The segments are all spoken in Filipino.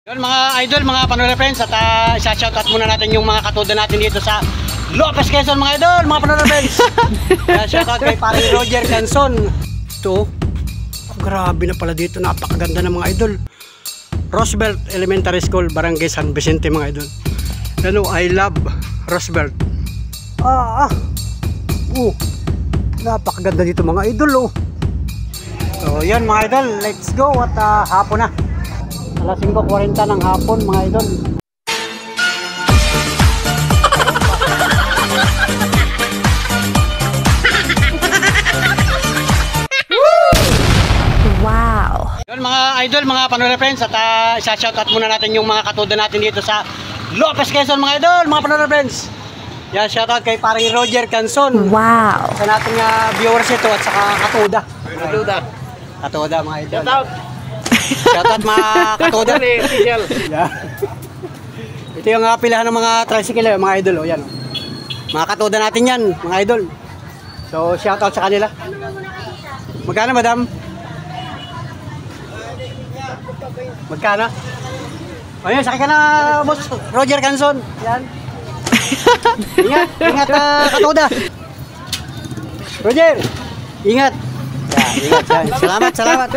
Yun mga idol, mga panonood friends, at isa-shoutout muna natin yung mga katuda natin dito sa Lopez, Quezon mga idol, mga panonood friends. Shoutout kay paring Roger Canson. Ito, grabe na pala dito, napakaganda ng mga idol. Roosevelt Elementary School, Barangay San Vicente mga idol. Ano, I love Roosevelt. Napakaganda dito mga idol. So yan mga idol, let's go at hapon na. Alas 5:40 ng hapon mga idol. Wow! Yun mga idol, mga panonood friends, at isa-shoutout muna natin yung mga katuda natin dito sa Lopez, Quezon mga idol, mga panonood friends. Yan, shoutout kay paring Roger Canson. Wow! Sa nating viewers ito at saka katuda. Katuda mga idol. Shoutout mga katuda. Yeah. Ito yung pilahan ng mga tricycle mga idol. Yan. Mga katuda natin yan mga idol. So shoutout sa kanila. Magkano madam? Magkano? Ayun, sakay ka na boss Roger Canson. Yan. Ingat katuda. Roger, ingat. Ingat. Salamat.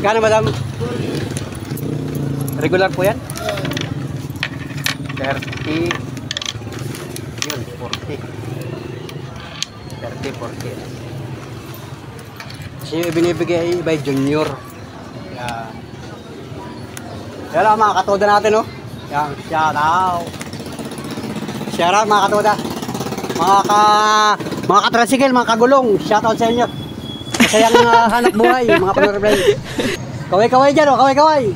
Kano madam? Regular po yan? 30. Yun, 40. 30, 40. Kasi yung binibigay by junior. Yan. Yan lang mga katuda natin, oh. Yan, shout out. Shout out mga katuda. Mga katrasikil, mga kagulong. Shout out sa inyo. Masayang hanap buhay, mga panonood. Kaway-kaway dyan, oh. Kaway-kaway.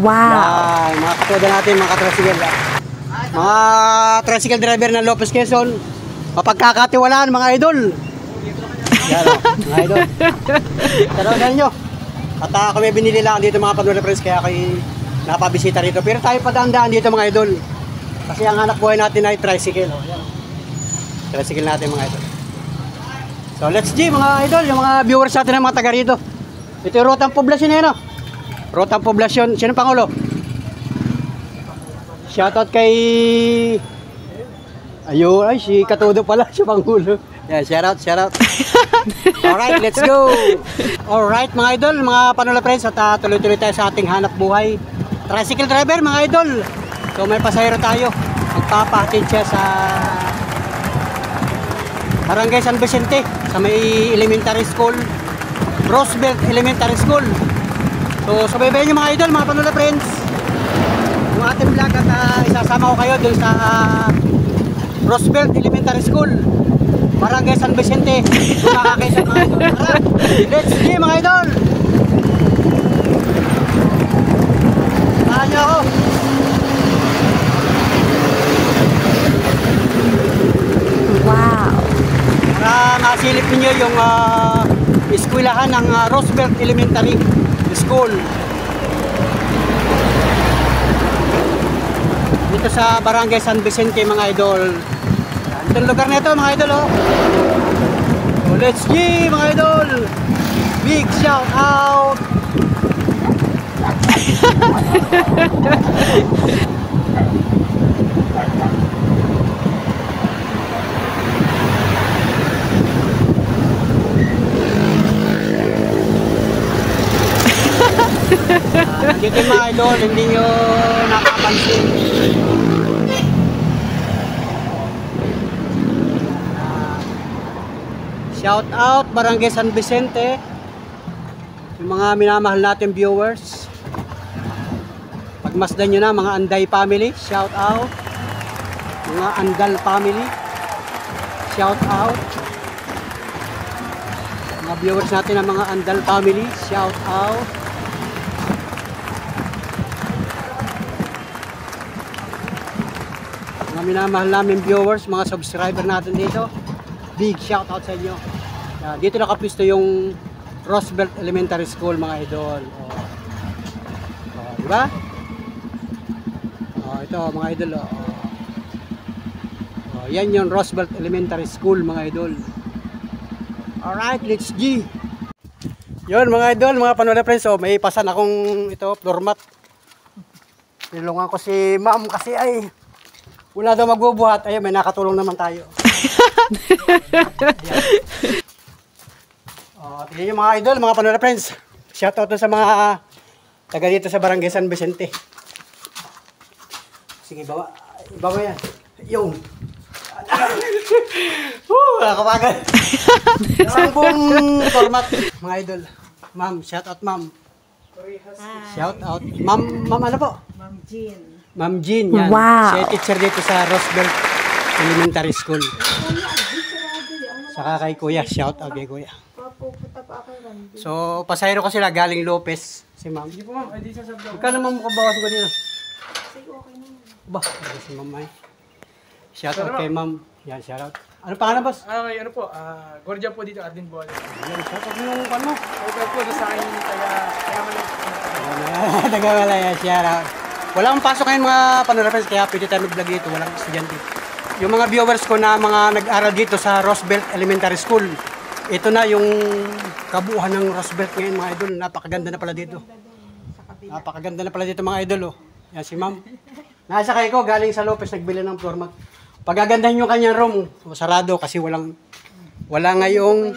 Wow! Yan, mga katuda natin, mga katrasikil. Mga tricycle driver ng Lopez, Quezon. Mapagkakatiwalaan, mga idol. Yan, oh, mga idol. Tanawagan nyo. At kami binili lang dito mga panonood friends, kaya kayo napabisita rito. Pero tayo padaan-daan dito mga idol. Kasi ang hanap buhay natin ay tricycle. Oh, yan. Tricycle natin mga idol. So let's G mga idol, yung mga viewers natin ng mga taga rito. Ito yung Rotang Poblasyon na yun, oh. Rotang Poblasyon, sino Pangulo? Shoutout kay ayun, ay si Katudo pala, si Pangulo. Yeah, shoutout. Alright, let's go. Alright mga idol, mga panonood friends, at tuloy-tuloy tayo sa ating hanap buhay. Tricycle driver mga idol. So may pasahero tayo. Magpapahatid siya sa Barangay San Vicente, sa may elementary school, Roosevelt Elementary School. So sabaybayan nyo mga idol, mga panonood friends, yung ating vlog, at isasama ko kayo dun sa Roosevelt Elementary School, Barangay San Vicente. Doon makakaysa mga idol. Let's go mga idol. Samahan nyo ako. Wow! Para masilip niyo yung eskwelahan ng Roosevelt Elementary School. Dito sa Barangay San Vicente mga idol. Ito yung lugar na ito mga idol, oh. So let's go mga idol. Big shout out. Dito mga idol, hindi nyo nakapansin. Shout out Barangay San Vicente. Yung mga minamahal natin viewers. Pagmasdan nyo na mga Anday family, shout out. Mga Andal family, shout out. Mga viewers natin ng mga Andal family, shout out. Mga minamahal namin viewers, mga subscriber natin dito, big shout out sa inyo. Dito nakapisto yung Roosevelt Elementary School mga idol. Diba? Ito mga idol. Yan yung Roosevelt Elementary School mga idol. Alright, let's go. Yun mga idol, mga panonood friends, may pasan akong ito, floor mat. Tinulungan ko si ma'am kasi ay wala daw magbubuhat. Ayun, may nakatulong naman tayo. Tingnan nyo mga idol, mga Panola friends. Shoutout sa mga taga dito sa Barangay San Vicente. Sige, bawa. Bawa yan. Yung. Nakapagod. Ang buong format. Mga idol. Ma'am, shoutout ma'am. Shoutout. Ma'am ano po? Ma'am Jean. Ma'am Jean, yan. Wow. Siya teacher dito sa Roosevelt Elementary School. Saka kay Kuya, shoutout kay Kuya. Papupunta pa ako ron. So, pasahero ko sila galing Lopez. Si ma'am. Hindi po ma'am, ay di sa sabdaw. Ikaw naman makabawas ko dito. Sige, okay na. Ba, ay si ma'am ay. Shoutout kay ma'am. Yan, shoutout. Ano pangalan, boss? Okay, ano po, Gordia po dito, Arden Bola. Yan, shoutout mo yung ano mo. Shoutout po sa akin, Taga-Malaya, shoutout. Wala akong pasok ngayon mga Panola friends, kaya pwede tayo mag-vlog dito. Walang estudyante. Yung mga viewers ko na mga nag-aral dito sa Roosevelt Elementary School, ito na yung kabuuan ng Roosevelt ngayon mga idol. Napakaganda na pala dito. Napakaganda na pala dito mga idol. Oh. Yan si ma'am. Nasa kayo ko, galing sa Lopez, nagbili ng floor mat. Pagagandahin yung kanyang room, sarado kasi wala ngayong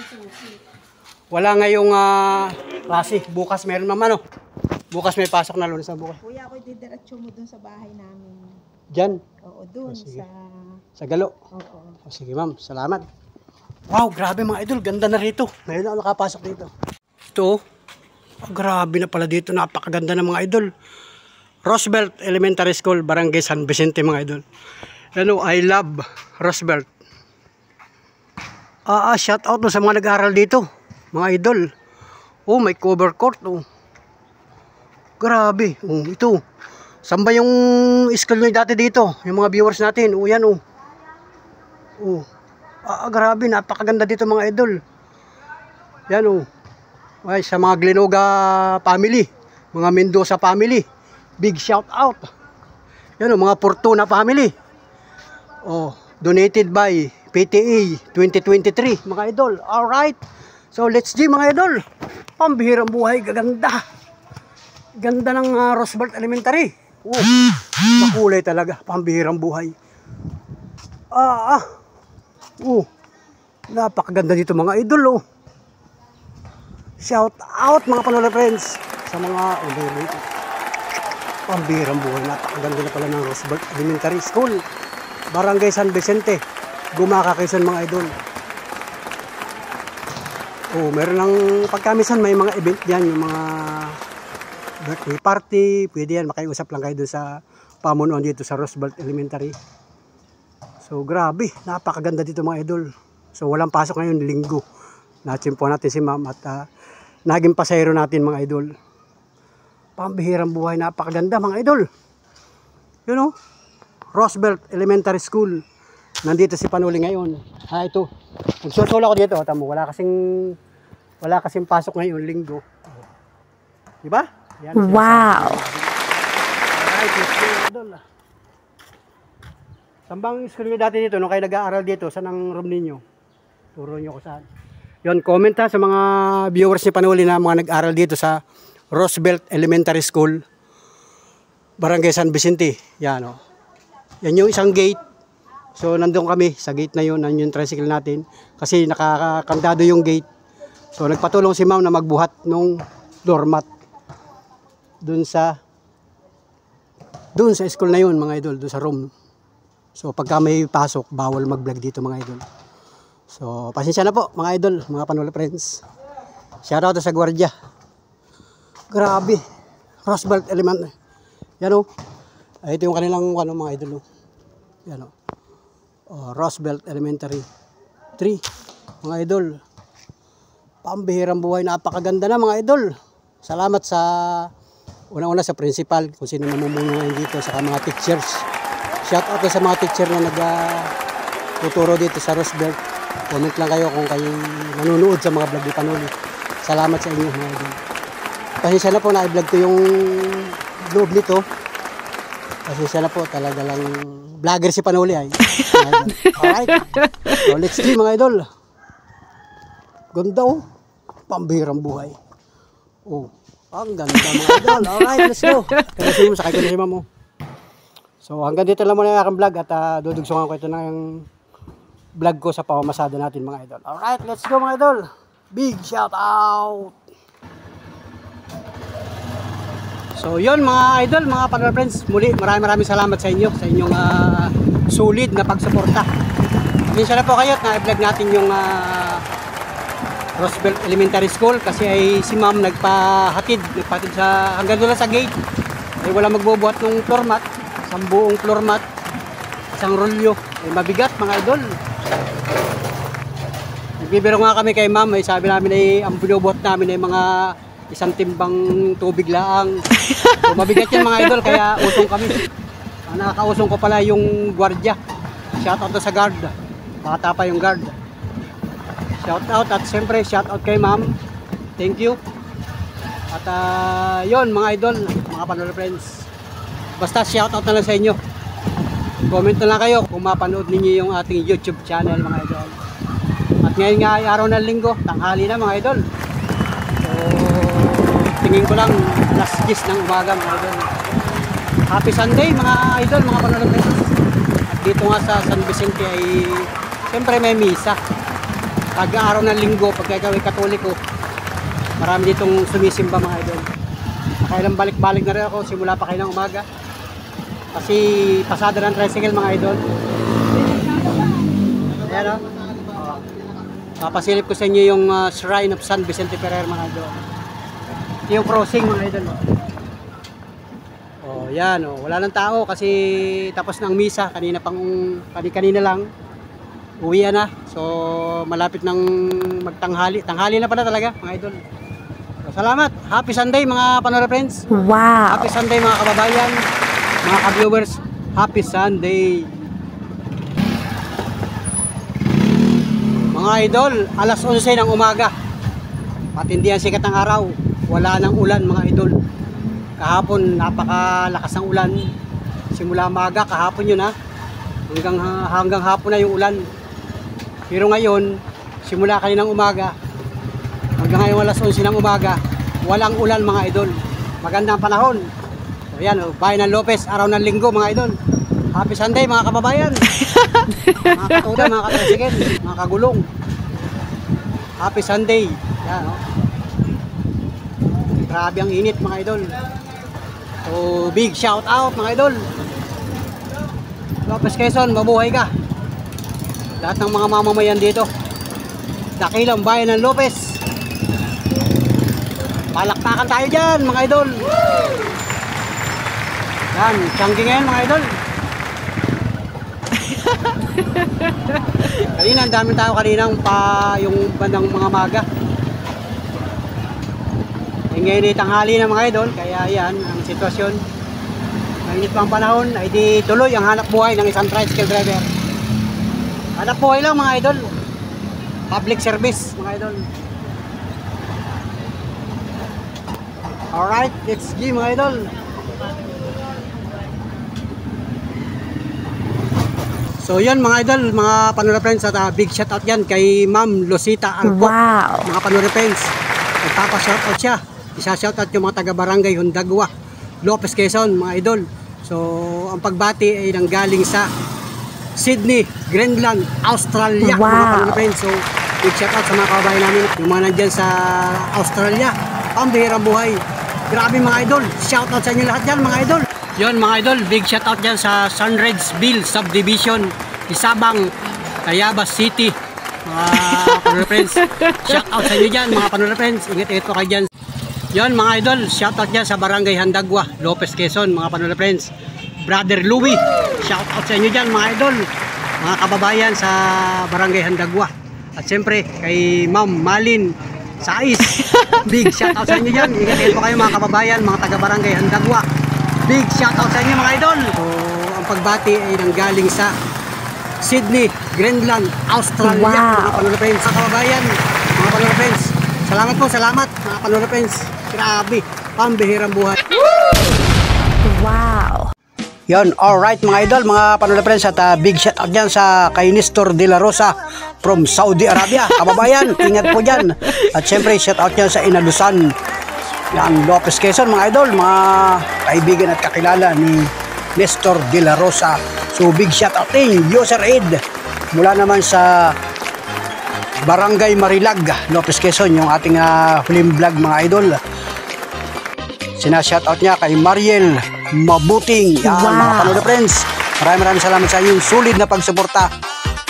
klase. Bukas meron naman ano. Bukas may pasok na Lunes sa bukas. Kuya, ako didiretso mo dun sa bahay namin. Diyan. Oo, dun sige. sa... Sa Galo. Oo. Oh, sige ma'am, salamat. Wow, grabe mga idol, ganda na rito. Ngayon ako nakapasok dito. Ito, grabe na pala dito, napakaganda ng mga idol. Roosevelt Elementary School, Barangay San Vicente mga idol. Ano, I love Roosevelt. Shout out sa mga nag-aaral dito, mga idol. Oh, may cover court. Oh. Grabe. Oh, ito. Saan ba yung school nyo dati dito? Yung mga viewers natin. Oh, yan oh. Oh. Grabe, napakaganda dito mga idol. Yan oh. Ay, sa mga Glenoga family, mga Mendoza family. Big shout out. Yan oh, mga Fortuna family. Oh, donated by PTA 2023 mga idol. All right. So let's go mga idol. Pambihirang buhay, gaganda. Ganda ng Roosevelt Elementary. Oh, makulay talaga, pambihirang buhay. Napakaganda dito mga idol. Oh. Shout out mga Panola friends sa mga dito. Pambihirang buhay, napakaganda na pala ng Roosevelt Elementary School. Barangay San Vicente, Gumaka, Quezon mga idol. Oh, meron lang pagkamisan may mga event diyan, yung mga birthday party, pwede yan, makiusap lang kayo doon sa pamunuan dito sa Roosevelt Elementary. So grabe, napakaganda dito mga idol. So walang pasok ngayon, linggo. Natsimpo natin si ma'am at naging pasahero natin mga idol. Pambihirang buhay, napakaganda mga idol. You know, Roosevelt Elementary School. Nandito si Panuli ngayon. Ito. Magsusula ko dito. Tamo, wala kasing pasok ngayon, linggo. Diba? Yan, Wow. alright, let's go, idol. Saan bang school nyo dati dito? Nung kayo nag-aaral dito, saan ang room ninyo? Turo nyo ko saan. Yun, comment ha sa mga viewers ni Panuli na mga nag-aaral dito sa Roosevelt Elementary School, Barangay San Vicente. Yan o. Yan yung isang gate. So nandun kami sa gate na yun, yung tricycle natin. Kasi nakakandado yung gate. So nagpatulong si ma'am na magbuhat nung floor mat. Dun sa school na yun mga idol, dun sa room. So pagka may pasok, bawal mag-vlog dito mga idol. So pasensya na po mga idol, mga Panola friends. Shoutout sa gwardiya. Grabe. Roosevelt Elementary. Yan o. Ito yung kanilang mga idol. Yan o. Roosevelt Elementary 3. Mga idol. Pambihirang buhay. Napakaganda na mga idol. Salamat sa una-una sa principal. Kung sino namumuno ngayon dito. Sa mga teachers. Shoutout sa mga teacher na nagtuturo dito sa Roosevelt. Comment lang kayo kung kayo nanonood sa mga vlog ni Panuli. Salamat sa inyo mga idol. Pasensya na po na i-vlog ko yung loob nito. Pasensya na po, talaga lang vlogger si Panuli ay. Alright. So let's go mga idol. Ganda oh. Pambihirang buhay. Oh, ang ganda mga idol. Alright, let's go. Kaya si mo, sakay ko na si ma'am oh. So hanggang dito lang muna yung aking vlog at dudugsungan ko ito ng vlog ko sa pamamasada natin mga idol. Alright, let's go mga idol. Big shout out! So yun mga idol, mga partner friends, muli maraming salamat sa inyo, sa inyong solid na pagsuporta. Minsan na po kayo at na-vlog natin yung Roosevelt Elementary School kasi ay si ma'am nagpahatid sa hanggang doon sa gate. Ay wala magbubuhat ng floor mat, isang buong floor mat, isang rolyo. Ay mabigat mga idol. Nagbibiro nga kami kay ma'am, ay sabi namin ay ang binubuhat namin ay mga isang timbang tubig laang. So mabigat yan mga idol, kaya usong kami. Nakakausong ko pala yung gwardiya. Shout out sa guard. Bata pa yung guard. Shout out at siyempre shout out kay ma'am. Thank you. At yon mga idol, mga panood friends. Basta shout out na lang sa inyo. Comment na lang kayo kung mapanood ninyo yung ating YouTube channel mga idol. At ngayon nga ay araw ng linggo, tanghali na mga idol. So tingin ko lang last kiss ng umaga mga idol. Happy Sunday mga idol, mga panood friends. At dito nga sa San Vicente ay siyempre may misa. Pag-araw ng linggo, pag ikaw ay Katoliko, marami ditong sumisimba mga idol. Kailang balik-balik na rin ako simula pa kayo ng umaga. Kasi pasada ng tricycle mga idol. Ayan o. Papasilip ko sa inyo yung Shrine of San Vicente Ferrer mga idol. Yung crossing mga idol. Oh, yan oh. Wala nang tao kasi tapos ng misa kanina lang. Uwi na. So malapit nang magtanghali. Tanghali na pala talaga mga idol. So, salamat. Happy Sunday mga panood friends. Wow. Happy Sunday mga kababayan, mga ka-viewers. Happy Sunday. Mga idol, alas 11 ng umaga. Matindi ang sikat ng araw. Wala nang ulan mga idol. Kahapon napakalakas ng ulan. Simula umaga kahapon yun ha. Hanggang hapon na yung ulan. Pero ngayon, simula kaninang umaga hanggang ngayon alas 11 ng umaga, walang ulan mga idol. Magandang panahon. So yan, bayan ng Lopez, araw ng linggo mga idol. Happy Sunday mga kababayan. Mga katuda, mga katrasikin, mga kagulong. Happy Sunday. Yan, oh. Grabe ang init mga idol. So big shout out mga idol. Lopez Quezon, mabuhay ka. Lahat ng mga mamamayan dito. Dakilang bayan ng Lopez. Palakpakan tayo dyan mga idol. Yan, Changi ngayon mga idol. Kanina, ang daming tao kaninang yung bandang mga maga. Ngayon ay tanghali na mga idol, kaya yan ang sitwasyon. Mainit pang panahon ay di tuloy ang hanap buhay ng isang tricycle driver. Hanap buhay lang mga idol. Public service mga idol. Alright, let's go mga idol. So yun mga idol, mga panood friends, at big shout out yan kay Ma'am Lucita Alpo. Wow. Mga panood friends, nagpapa-shout out siya. Isa-shout out yung mga taga-barangay Hundagwa, Lopez Quezon mga idol. So ang pagbati ay nanggaling sa Sydney, Greenland, Australia. Wow. Mga panood friends, so big shout out sa mga kababayan namin, yung mga nandyan sa Australia. Pambihirang buhay. Grabe mga idol, shout out sa inyo lahat dyan mga idol. Yun mga idol, big shout out dyan sa Sunridgeville Subdivision, Isabang, Tayabas City. Mga panood friends, shout out sa inyo dyan mga panood friends. Ingat-ingat po kayo dyan. Yun mga idol, shout out dyan sa Barangay Handagwa, Lopez Quezon mga panood friends. Brother Louie, shout out sa inyo dyan mga idol, mga kababayan sa Barangay Handagwa. At siyempre kay Ma'am Malin Sais, big shout out sa inyo dyan. Ingat-ingat po kayo mga kababayan, mga taga-Barangay Handagwa. Big shout out sa inyo mga idol. So, ang pagbati ay nanggaling sa Sydney, Greenland, Australia. Wow. Mga panood friends, mga kababayan, mga panood friends. Salamat po, salamat mga panood friends. Grabe, pambihirang buhay. Wow. Yon, alright mga idol, mga panood friends, at big shout out dyan sa kay Nestor De La Rosa from Saudi Arabia. Kababayan, ingat po dyan. At syempre, shout out dyan sa Inalusan, yan, Lopez Quezon mga idol, mga kaibigan at kakilala ni Nestor De La Rosa. So big shout out din, User Ed. Mula naman sa Barangay Marilag, Lopez Quezon, yung ating huling vlog mga idol. Sina-shoutout niya kay Mariel Mabuting. Yan, Wow. mga Panoda friends. Maraming salamat sa inyong sulit na pagsuporta.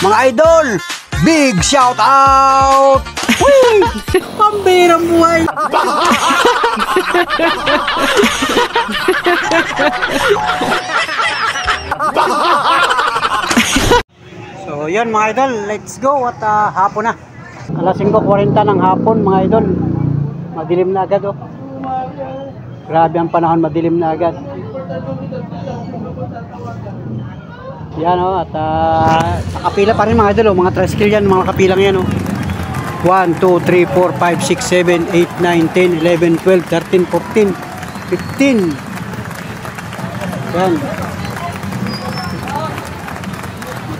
Mga idol, big shoutout! Woo! Pambirang buhay! So yun mga idol, let's go at hapon na. Alas 5:40 ng hapon mga idol. Madilim na agad oh. Grabe ang panahon, madilim na agad. Yan oh, at nakapila pa rin mga idol oh. Mga tricycle yan, mga kapilang yan oh. 1, 2, 3, 4, 5, 6, 7, 8, 9, 10, 11, 12, 13, 14, 15. Yan.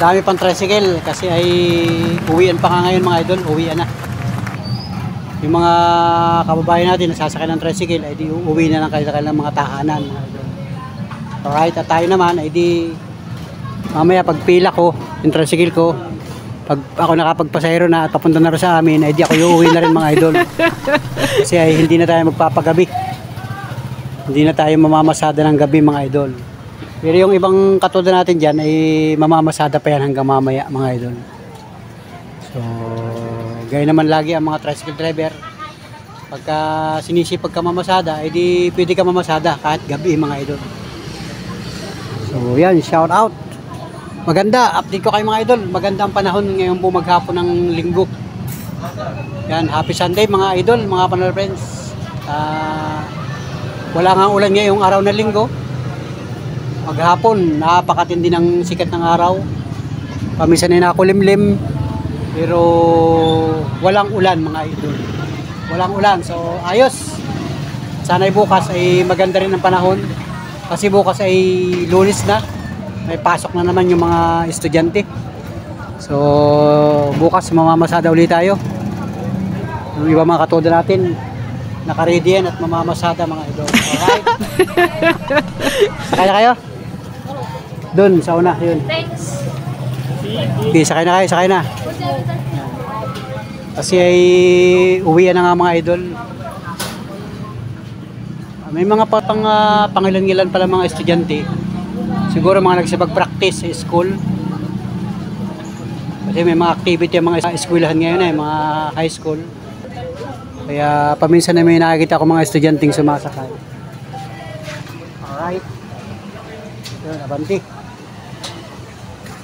Dami pang tricycle kasi ay uwian pa nga ngayon mga idol, uwian na. Yung mga kababayan natin nasasakay ng tricycle ay di uwi na ng kanilang mga tahanan mga idol. Alright, at tayo naman ay di mamaya pagpila ko yung tricycle ko, pag ako nakapagpasahero na at papunta na rin sa amin ay di ako uuwi na rin mga idol. Kasi ay hindi na tayo magpapagabi, hindi na tayo mamamasada ng gabi mga idol. Pero yung ibang katulad natin dyan ay mamamasada pa yan hanggang mamaya mga idol. So gaya naman lagi ang mga tricycle driver, pagka sinisipag ka mamasada ay di pwede ka mamasada kahit gabi mga idol. So yan, shout out. Maganda, update ko kayo mga idol. Maganda ang panahon ngayon po maghapon ng linggo. Yan, happy Sunday mga idol, mga panel friends. Wala nga ulan ngayong araw na linggo. Maghapon, napakatindi ng sikat ng araw. Paminsan ay nakulimlim. Pero walang ulan mga idol. Walang ulan, so ayos. Sana'y bukas ay maganda rin ang panahon. Kasi bukas ay Lunes na. May pasok na naman yung mga estudyante. So bukas mamamasada ulit tayo. Yung iba mga katulad natin naka-ready yan at mamamasada mga idol. Alright. Sakay na kayo? Doon sa una, yun. Thanks. Okay, sakay na kayo, sakay na. Kasi ay uwian na nga mga idol. May mga pangilan-ilan pala mga estudyante. Siguro mga nagsipag-practice sa school. Kasi may mga activity ang mga eskwelahan ngayon mga high school. Kaya paminsan na may nakikita ko mga estudyanteng sumasakay. Alright. Yun, abanti.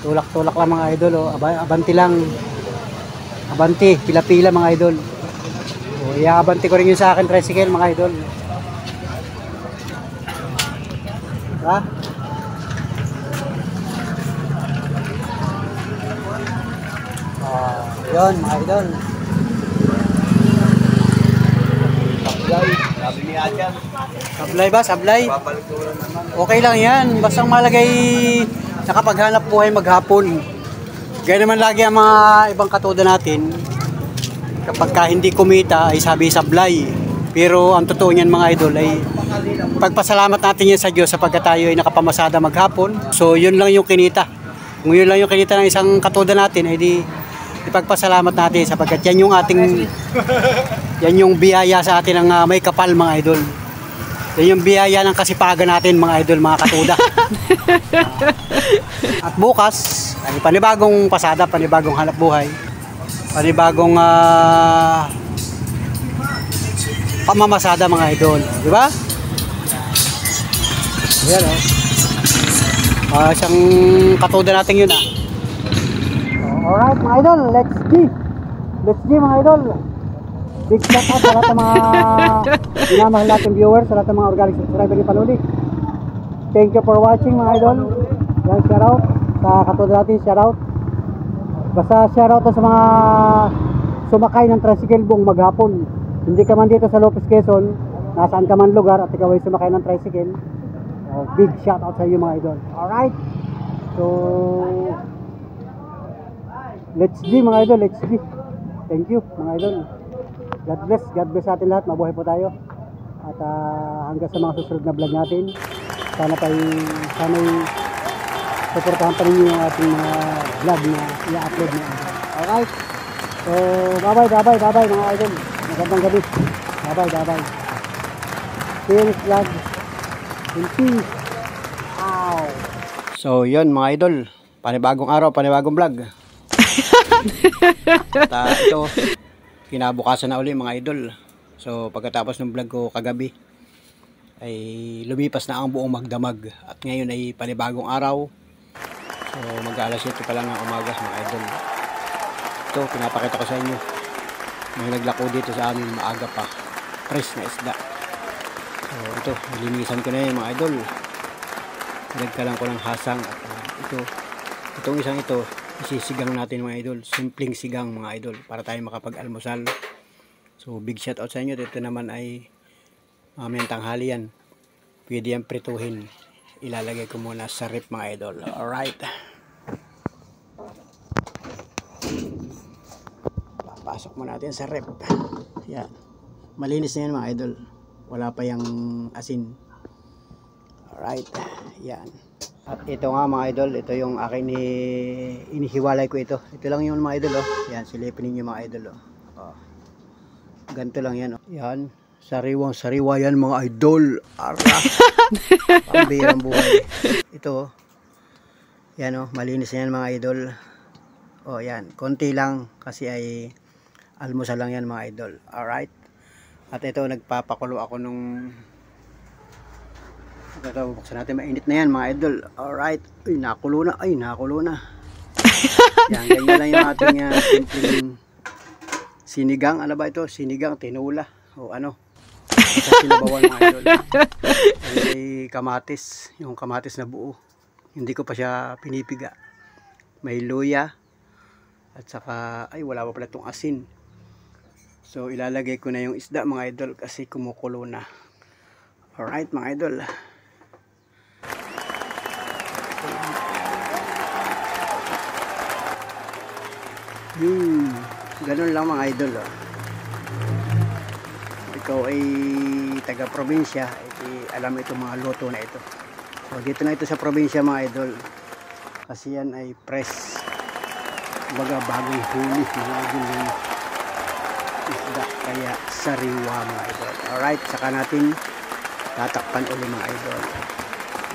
Tulak-tulak lang mga idol oh. Abanti lang. Abanti, pila-pila mga idol. O, iabanti ko rin yun sa akin tricycle mga idol. Ha? Yun mga idol. Sablay. Sabi ni Adjan. Sablay ba? Sablay? Okay lang yan. Basta malagay nakapaghanap buhay maghapon. Gaya naman lagi ang mga ibang katoda natin. Kapag ka hindi kumita ay sabi sablay. Pero ang totoo niyan mga idol ay pagpasalamat natin yan sa Diyos sapagkat tayo ay nakapamasada maghapon. So yun lang yung kinita. Kung yun lang yung kinita ng isang katoda natin ay di ipagpasalamat natin sapagkat yan yung ating yan yung biyaya sa atin ng may kapal mga idol. Yan yung biyaya ng kasipagan natin mga idol, mga katuda. At bukas ay panibagong pasada, panibagong hanap buhay, panibagong pamamasada mga idol, di ba? Ayan oh. Isang katuda natin yun alright mga idol, let's G mga idol. Big shout out sa lahat ng mga minamahal natin viewers, sa lahat ng mga organic subscriber ni Panuli. Thank you for watching mga idol. Yan, shout out sa katulad natin, shout out. Basta shout out sa mga sumakay ng tricycle buong maghapon. Hindi ka man dito sa Lopez Quezon, nasaan ka man lugar at ikaw ay sumakay ng tricycle, big shout out sa iyo mga idol. Alright, so let's G mga idol, let's G. Thank you mga idol. God bless sa atin lahat, mabuhay po tayo. At hanggang sa mga susunod na vlog natin. sana'y suportahan pa rin yung ating mga vlog na i-upload na. Alright. So, bye mga idol. Magandang gabi. Bye. See you next vlog. In peace. Ow. So, yun mga idol. Panibagong araw, panibagong vlog. At ito, kinabukasan na uli mga idol. So, pagkatapos ng vlog ko kagabi, ay lumipas na ang buong magdamag. At ngayon ay panibagong araw. So, mag-alas 7 pa lang ng umaga mga idol. Ito, pinapakita ko sa inyo. May naglako dito sa amin maaga pa. Fresh na isda. So, ito, nilinisan ko na yun mga idol. Nagkalang ko ng hasang. At itong isang ito, isisigang natin mga idol. Simpleng sigang mga idol para tayo makapag-almusal. So, big shout out sa inyo. Ito naman ay mamayang tanghali yan. Pwede yan prituhin. Ilalagay ko muna sa rep mga idol. Alright. Papasok mo natin sa rep. Yan. Malinis na yan mga idol. Wala pa yung asin. Alright. Yan. At ito nga mga idol. Ito yung akin inihiwalay ko ito. Ito lang yung mga idol. Oh. Yan. Silipin ninyo mga idol. Oh. Ganito lang yan. Oh. Yan. Sariwang sariwa yan mga idol. Ara. Pambirang buhay. Ito. Yan oh. Malinis na yan mga idol. Oh yan. Konti lang. Kasi ay almusal lang yan mga idol. Alright. At ito nagpapakulo ako nung ito, buksan natin, mainit na yan mga idol. Alright. Ay nakulo na. Yan. Ganyan lang yung ating simpleng sinigang. Ano ba ito? Sinigang tinula. O ano? Sa sinabawan mga idol. Ay kamatis. Yung kamatis na buo. Hindi ko pa siya pinipiga. May luya. At saka, ay wala pa pala itong asin. So ilalagay ko na yung isda mga idol kasi kumukulo na. Alright mga idol. Ganun lang mga idol. Oh. Ikaw ay taga-probinsya, alam itong mga luto na ito. So dito na ito sa probinsya mga idol. Kasi yan ay fresh. Baga bagong huli mga idol yung isda. Kaya sariwa mga idol. Alright, saka natin tatakpan ulit mga idol.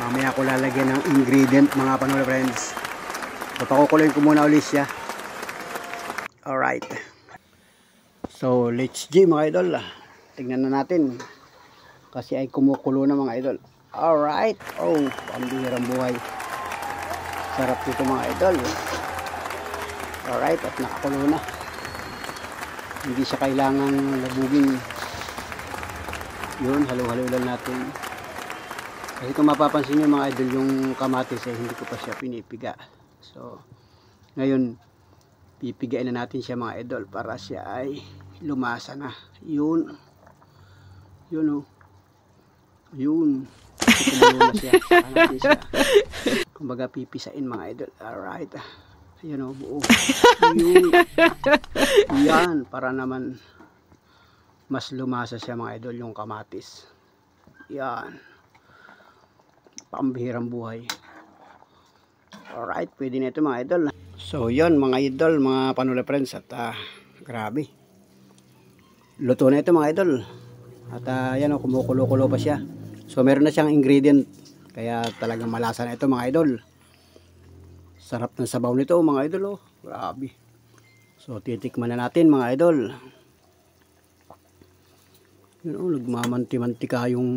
Mamaya ko lalagyan ng ingredient mga panula friends. So pakukuloyin ko muna ulit siya. Alright. So let's G mga idol. Tingnan na natin. Kasi ay kumukulo na mga idol. Alright. Oh, pambihirang buhay. Sarap dito mga idol. Alright. At nakakulo na. Hindi siya kailangan labugin. Yun. Halo-halo lang natin. Kasi kung mapapansin nyo mga idol, yung kamatis ay hindi ko pa siya pinipiga. So, ngayon, pipigain na natin siya mga idol para siya ay lumasa na. Yun. Yun oh. Yun. Kumulo na siya. Natin siya. Kumbaga pipisain mga idol. Alright. Ayan oh, buo. Yun. Yan. Para naman mas lumasa siya mga idol yung kamatis. Yan. Pambihirang buhay. Alright. Pwede na ito mga idol. So yun mga idol, mga panula friends. At grabe. Luto na ito mga idol. At yan o, kumukulo-kulo pa siya. So meron na siyang ingredient. Kaya talagang malasa na ito mga idol. Sarap ng sabaw nito mga idol oh. Grabe. So titikman na natin mga idol. Yun o, nagmamanti-mantika yung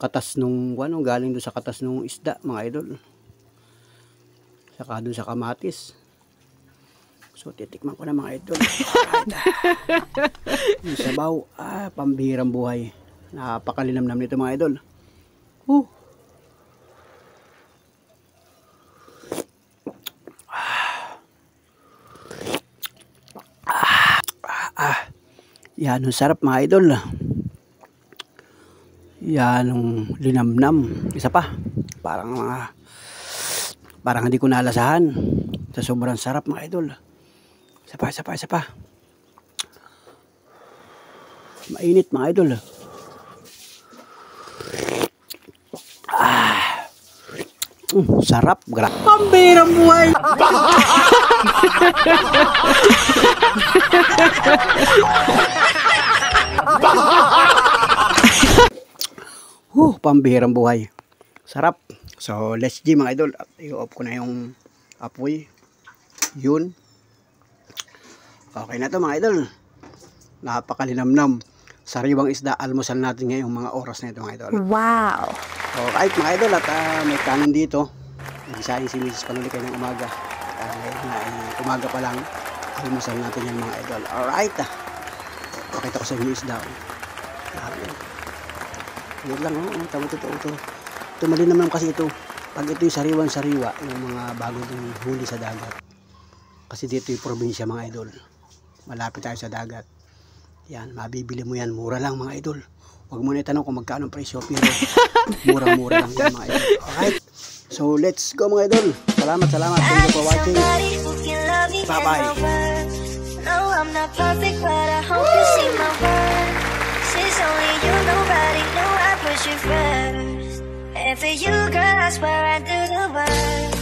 katas nung ano, galing doon sa katas nung isda mga idol. Saka doon sa kamatis. So titikman ko na mga idol. Yung sabaw, pambihirang buhay. Napakalinamnam nito mga idol. Yan, ang sarap mga idol. Yan, ang linamnam. Isa pa. Parang hindi ko nalasahan. Sa sobrang sarap mga idol. Isa pa. Mainit mga idol. Sarap. Pambirang buhay. Pambihirang buhay. Sarap. So, let's G mga idol. I-off ko na yung apoy. Yun. Okay na to mga idol. Napakalinamnam. Sariwang isda. Almusal natin ngayong mga oras na ito mga idol. Wow. So, kahit mga idol at may kanin dito. Nag-isahin si Mrs. Panuli kayo ng umaga. Ngayon na umaga pa lang. Almusal natin yan mga idol. Alright. Pakita ko sa inyo isda. Yan lang, tama totoo ito. Tumali naman kasi ito. Pag ito yung sariwan-sariwa, yung mga bago yung huli sa dagat. Kasi dito yung probinsya mga idol. Malapit tayo sa dagat. Yan, mabibili mo yan. Mura lang mga idol. Huwag mo na itanong kung magkano ang presyo. Pero mura-mura lang yan mga idol. Alright. So, let's go mga idol. Salamat. Thank you for watching. Bye-bye. No, I'm not perfect, but I hope you see my worth. Since only you, nobody knew I put you first. And for you, girl, I swear I do the work.